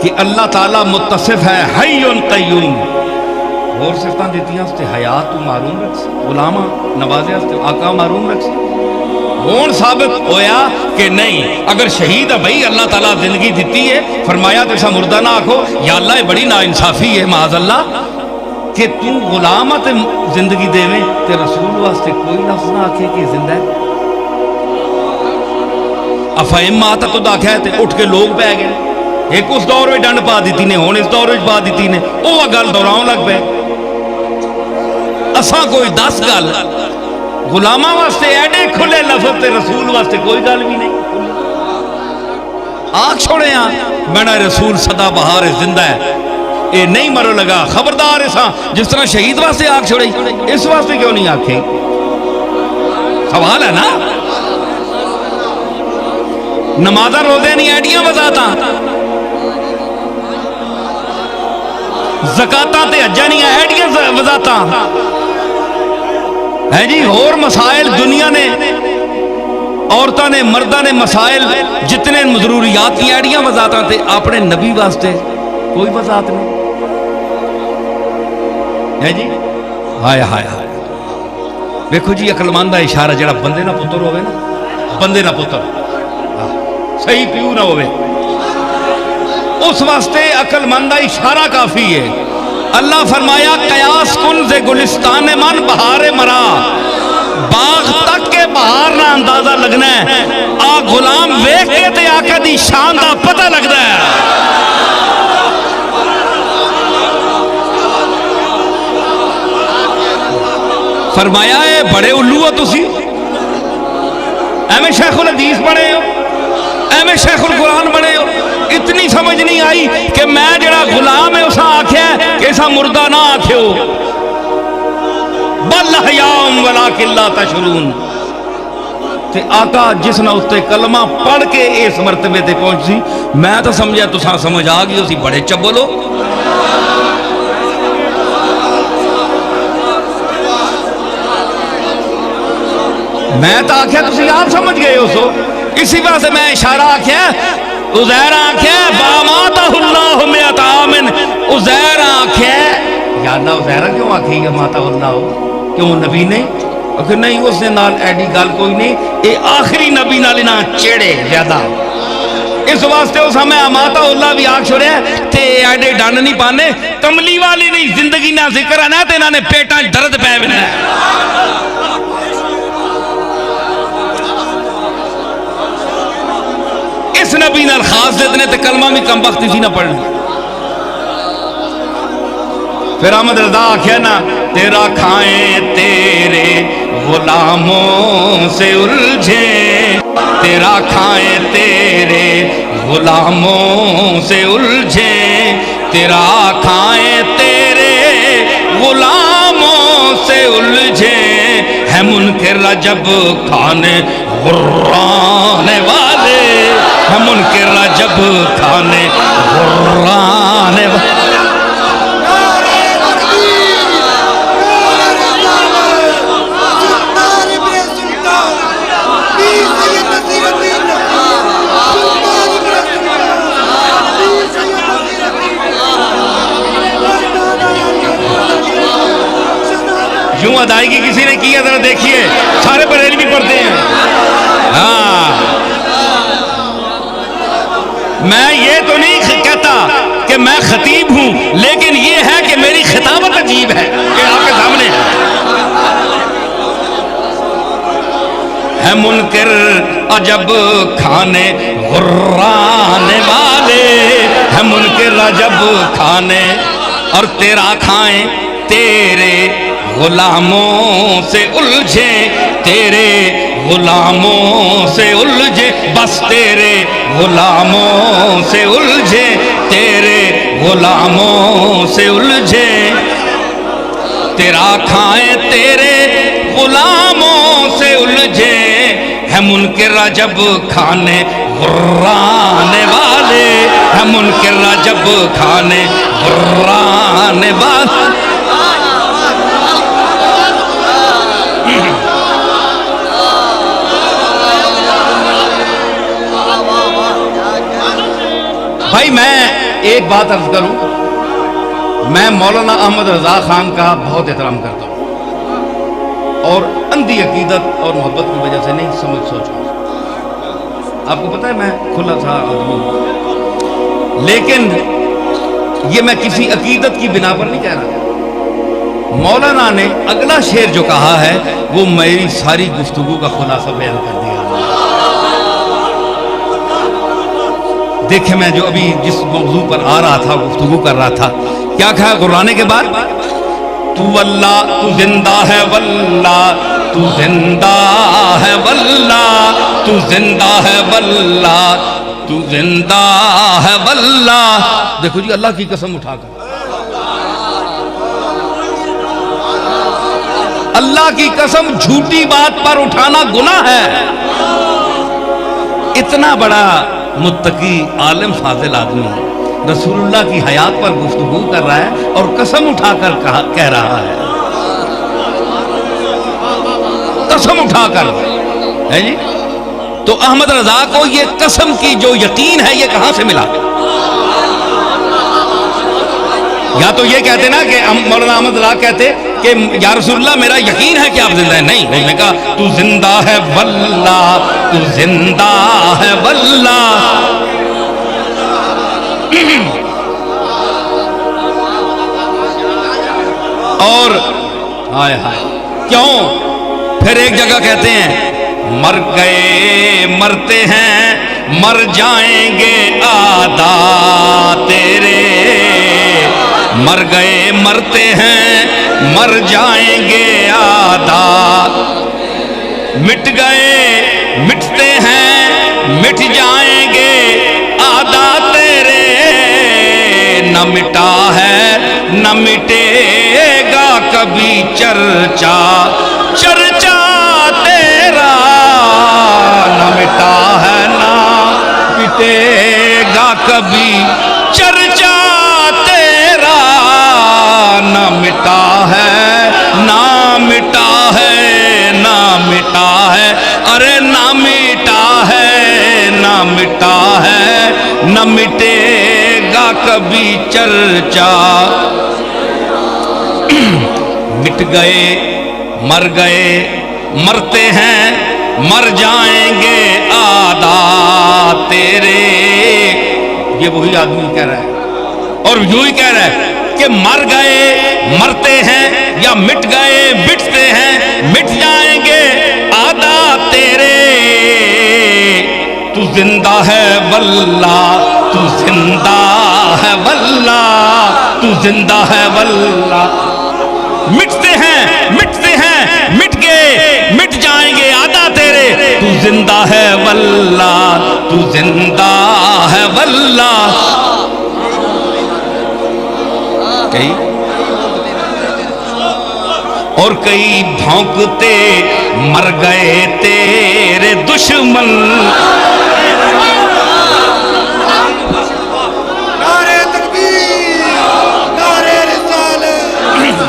کہ اللہ تعالیٰ متصف ہے حی قیوم، اور صفتاں دیتی ہیں حیات تو معروم رکھ غلامہ نوازے آقا معروم رکھ ہون ثابت ہویا کہ نہیں۔ اگر شہید ہے بھئی اللہ تعالیٰ زندگی دیتی ہے، فرمایا تو ایسا مردہ نہ آکھو یا اللہ بڑی ناانصافی ہے معاذ اللہ کہ تو غلامت زندگی دے میں تے رسول واسطے کوئی لفظ نہ آکھے کہ زندہ ہے۔ افہم ماتا تو آکھا ہے تے اٹھ کے لوگ پہ گئے، ایک اس دور میں ڈنڈ پا دیتی نے، ہون اس دور میں پا دیتی نے، وہ گل دوراؤں لگ پہ اساں کوئی 10 گل غلامہ واسطے ایڈے کھلے لفظ تے رسول واسطے کوئی گل بھی نہیں آگ چھوڑے ہاں مینا رسول صدا بہار زندہ ہے، اے نہیں مرو لگا خبردار ایسا جس طرح شہید واسطے آگ چھوڑے اس واسطے کیوں نہیں آکھیں؟ سوال ہے نا۔ نمازہ روزے نہیں ایڈیاں وزاتاں، زکاتاں تے حجاں نہیں ایڈیاں وزاتاں ہے جی، اور مسائل دنیا نے عورتوں نے مردہ نے مسائل جتنے ضروریات کی ایڈیاں وزاتاں تے اپنے نبی واسطے کوئی وزات نہیں ہے جی۔ ہائے ہائے ہائے دیکھو جی عقل مند دا اشارہ جڑا بندے نہ پتر ہوئے نا، بندے نہ پتر صحیح پیو نہ ہوئے اس واسطے عقل مند دا اشارہ کافی ہے۔ اللہ فرمایا قیاس کن سے گلستان من بہار مرا، باغ تک کے بہار نہ اندازہ لگنا ہے، آ غلام ویکھ کے تے آقا دی شان دا پتہ لگتا ہے۔ فرمایا اے بڑے الو ہو تسی، ایویں شیخ الحدیث بڑے ہو، ایویں شیخ القرآن بڑے ہو، اتنی سمجھ نہیں آئی کہ میں جڑا غلام ہے اسا آکھیا ہے کہ اسا مردہ نہ آکھیو، بل احیاء ولکن لا تشعرون۔ تے آقا جس نے اتے کلمہ پڑھ کے اس مرتبے تے پہنچی، میں تو سمجھا تساں سمجھ آ گئی اسی بڑے چبلو۔ میں تو آکھیا تسی آپ سمجھ گئے ہو سو، اسی بات سے میں اشارہ آکھیا عزیر آکھیا باماتہ اللہ مئت عام، عزیر آکھیا یا اللہ عزیرہ کیوں آکھی گا ماتہ اللہ ہو، کیوں نبی نہیں؟ اگر نہیں اس نے نال ایڈی گال کوئی نہیں، اے آخری نبی نال نہ چیڑے زیادہ، اس واسطے اس ہمیں ماتہ اللہ بھی آکھ چھوڑے ہیں تے ایڈے ڈانڈ نہیں پانے، کملی والی نہیں زندگی نہ ذکر ہے نا تے انہوں نے پیٹاں درد پہ بنا ہے۔ اس نبی نال خاص دیدنے تے کلمہ بھی کم بختی سی نہ پڑھنے۔ پھر احمد رضا آکھیا نا تیرا کھائیں تیرے غلاموں سے الجھیں، تیرا کھائیں تیرے غلاموں سے الجھیں، تیرا کھائیں تیرے غلاموں سے الجھیں، ہے منکر رجب کھانے غرانے والے، ہے منکر رجب کھانے غرانے والے۔ یوں ادائیگی کسی نے کی ہے ذرا دیکھیے، سارے بریلوی پڑھتے ہیں۔ ہاں میں یہ تو نہیں کہتا کہ میں خطیب ہوں، لیکن یہ ہے کہ میری خطابت عجیب ہے کہ آپ کے سامنے ہے منکر عجب کھانے غرانے والے، ہے منکر عجب کھانے، اور تیرا کھائیں تیرے غلاموں سے الجھیں، تیرے غلاموں سے الجھیں، بس تیرے غلاموں سے الجھیں، تیرے غلاموں سے الجھیں، تیرا کھائیں تیرے غلاموں سے الجھیں، ہے منکر رجب کھانے غرانے والے، ہے منکر رجب کھانے غرانے والے۔ بھائی میں ایک بات عرض کروں، میں مولانا احمد رضا خان کا بہت احترام کرتا ہوں اور اندھی عقیدت اور محبت کی وجہ سے نہیں سوچا. آپ کو پتہ ہے میں کھلا تھا آدمی ہوں، لیکن یہ میں کسی عقیدت کی بنا پر نہیں کہہ رہا. مولانا نے اگلا شعر جو کہا ہے وہ میری ساری گفتگو کا خلاصہ بیان کر دیا. دیکھیں میں جو ابھی جس موضوع پر آ رہا تھا گفتگو کر رہا تھا، کیا کہا قرآن کے بعد؟ تو واللہ تو زندہ ہے واللہ تو زندہ ہے واللہ تو زندہ ہے واللہ تو زندہ ہے واللہ. دیکھو جی اللہ کی قسم اٹھا کر، اللہ کی قسم جھوٹی بات پر اٹھانا گناہ ہے. اتنا بڑا متقی عالم فاضل آدمی رسول اللہ کی حیات پر گفتگو کر رہا ہے اور قسم اٹھا کر کہہ رہا ہے، قسم اٹھا کر ہے جی. تو احمد رضا کو یہ قسم کی جو یقین ہے یہ کہاں سے ملا؟ یا تو یہ کہتے نا کہ مولانا احمد رضا کہتے کہ یا رسول اللہ میرا یقین ہے کہ آپ زندہ ہیں. نہیں، انہوں نے کہا تو زندہ ہے واللہ تو زندہ ہے واللہ. اور ہائے ہائے کیوں پھر ایک جگہ کہتے ہیں مر گئے مرتے ہیں مر جائیں گے آدا تیرے، مر گئے مرتے ہیں مر جائیں گے آدا، مٹ گئے مٹتے ہیں مٹ جائیں گے آدا تیرے، نہ مٹا ہے نہ مٹے گا کبھی چرچا چرچا تیرا، نہ مٹا ہے نہ مٹے گا کبھی چرچا تیرا، نہ مٹا ہے نہ مٹا ہے نہ مٹا ہے، ارے نہ مٹا ہے نہ مٹا ہے نہ مٹے گا کبھی چرچا. مٹ گئے مر گئے مرتے ہیں مر جائیں گے آدا تیرے. یہ وہی آدمی کہہ رہا ہے اور یوں ہی کہہ رہا ہے کہ مر گئے مرتے ہیں یا مٹ گئے مٹتے ہیں مٹ جائیں گے آدا تیرے، تو زندہ ہے واللہ تو زندہ ہے واللہ تو زندہ ہے واللہ. مٹتے ہیں مٹ گئے مٹ جائیں گے آدا تیرے، تو زندہ ہے واللہ تو زندہ ہے واللہ. کئی اور کئی بھونکتے مر گئے تیرے دشمن، نعرہ تکبیر نعرہ رسالت،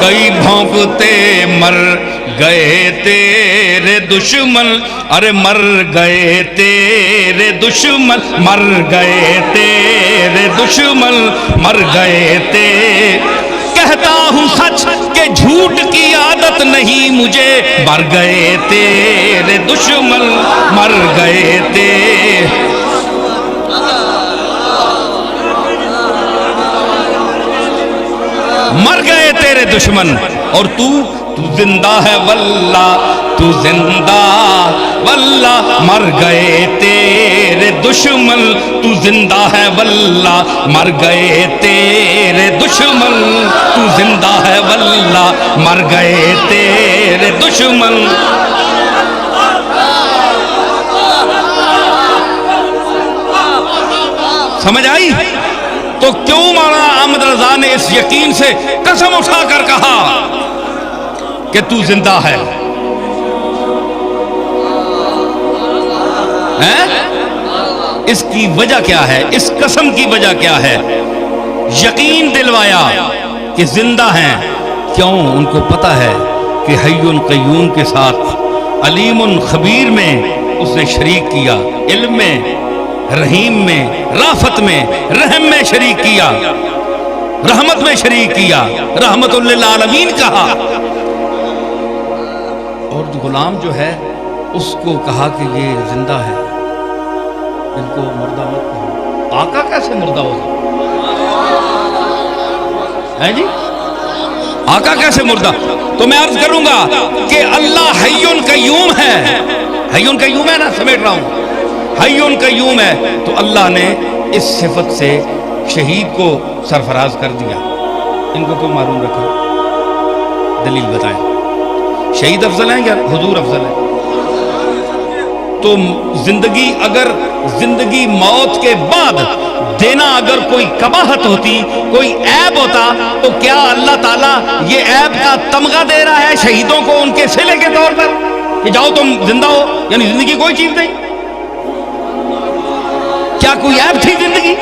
کئی بھونکتے مر گئے تیرے دشمن، ارے مر گئے تیرے دشمن مر گئے تیرے دشمن مر گئے تیرے. کہتا ہوں سچ کہ جھوٹ کی عادت نہیں مجھے، مر گئے تیرے دشمن مر گئے تیرے. مر گئے تیرے دشمن اور تو زندہ ہے واللہ تو زندہ واللہ. مر گئے تیرے دشمن تو زندہ ہے واللہ، مر گئے تیرے دشمن تو زندہ ہے واللہ، مر گئے تیرے دشمن. سمجھ آئی؟ تو کیوں مولانا احمد رضا نے اس یقین سے قسم اٹھا کر کہا کہ تو زندہ ہے؟ اس کی وجہ کیا ہے؟ اس قسم کی وجہ کیا ہے؟ یقین دلوایا کہ زندہ ہیں. کیوں؟ ان کو پتا ہے کہ حی قیوم کے ساتھ علیم خبیر میں اس نے شریک کیا، علم میں رحیم میں، رافت میں، رحم میں شریک کیا، رحمت میں شریک کیا، رحمت للعالمین کہا. اور غلام جو ہے اس کو کہا کہ یہ زندہ ہے، ان کو مردہ مت کہو. آقا کیسے مردہ ہوگا؟ ہے جی، آقا کیسے مردہ؟ تو میں عرض کروں گا کہ اللہ حی قیوم ہے. حی قیوم ہے نا، سمیٹ رہا ہوں، حی قیوم ہے. تو اللہ نے اس صفت سے شہید کو سرفراز کر دیا. ان کو کیوں معلوم رکھا؟ دلیل بتائیں. شہید افضل ہیں یا حضور افضل ہیں؟ تو زندگی، اگر زندگی موت کے بعد دینا اگر کوئی قباحت ہوتی، کوئی عیب ہوتا، تو کیا اللہ تعالیٰ یہ عیب کا تمغہ دے رہا ہے شہیدوں کو ان کے صلے کے طور پر کہ جاؤ تم زندہ ہو؟ یعنی زندگی کوئی چیز نہیں؟ کیا کوئی عیب تھی زندگی؟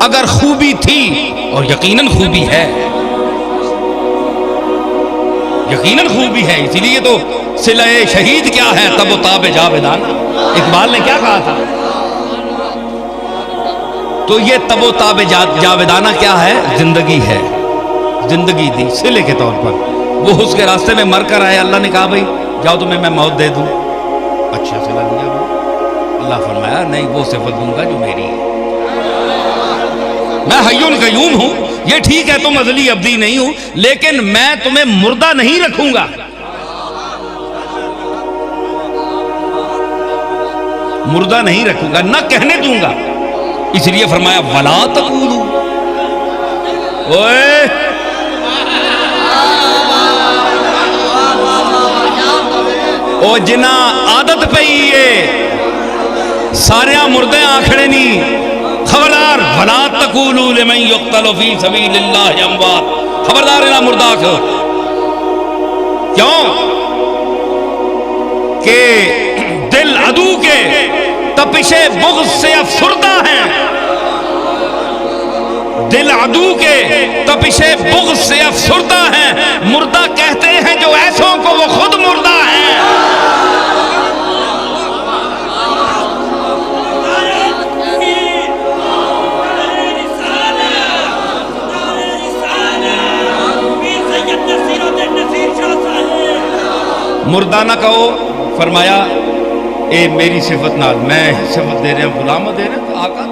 اگر خوبی تھی، اور یقیناً خوبی ہے، یقیناً خوبی ہے، اسی لیے تو صلہ شہید کیا ہے؟ تب و تاب جاویدانہ. اقبال نے کیا کہا تھا؟ تو یہ تب و تاب جاویدانہ کیا ہے؟ زندگی ہے. زندگی دی صلے کے طور پر. وہ اس کے راستے میں مر کر آئے، اللہ نے کہا بھائی جاؤ تمہیں میں موت دے دوں. اچھا صلہ دیا بھائی. اللہ فرمایا نہیں، وہ صفت دوں گا جو میری ہے. میں حی قیوم ہوں، یہ ٹھیک ہے تم ازلی ابدی نہیں ہوں، لیکن میں تمہیں مردہ نہیں رکھوں گا. مردہ نہیں رکھوں گا، نہ کہنے دوں گا. اس لیے فرمایا ولا تقولوا. اوئے او جنا عادت پئی ہے سارے مردے آکھڑے نہیں. خبردار ولا تقولوا لمن يقتل في سبيل الله اموات. خبردار نہ مردہ آکھو. کیوں کہ دل عدو کے تپش بغض سے افسردہ ہیں. دل عدو کے تپش بغض سے افسردہ ہیں. مردہ کہتے ہیں جو ایسوں کو، وہ خود مردہ ہیں. مردہ نہ کہو. فرمایا اے میری صفت نال، میں صفت دے رہے ہیں، غلام دے رہے ہیں. آقا